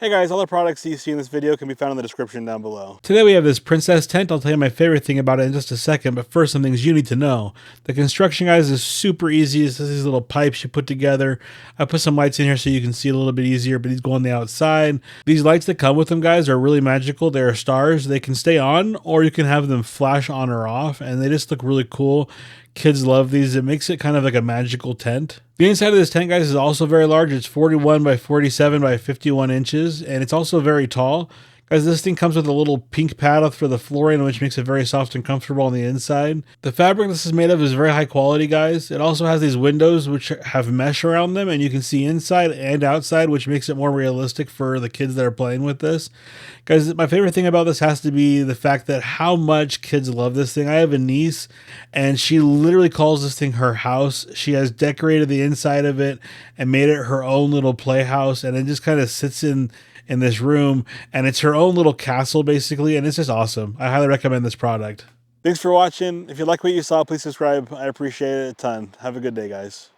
Hey guys, all the products you see in this video can be found in the description down below. Today we have this princess tent. I'll tell you my favorite thing about it in just a second, but first some things you need to know. The construction, guys, is super easy. It's just these little pipes you put together. I put some lights in here so you can see it a little bit easier, but these go on the outside. These lights that come with them, guys, are really magical. They are stars. They can stay on, or you can have them flash on or off, and they just look really cool. Kids love these. It makes it kind of like a magical tent. The inside of this tent, guys, is also very large. It's 41 by 47 by 51 inches, and it's also very tall. Guys, this thing comes with a little pink pad for the flooring, which makes it very soft and comfortable on the inside. The fabric this is made of is very high quality, guys. It also has these windows which have mesh around them, and you can see inside and outside, which makes it more realistic for the kids that are playing with this. Guys, my favorite thing about this has to be the fact that how much kids love this thing. I have a niece, and she literally calls this thing her house. She has decorated the inside of it and made it her own little playhouse, and it just kind of sits in this room, and it's her own little castle basically, and it's just awesome. I highly recommend this product. Thanks for watching. If you like what you saw, please subscribe. I appreciate it a ton. Have a good day, guys.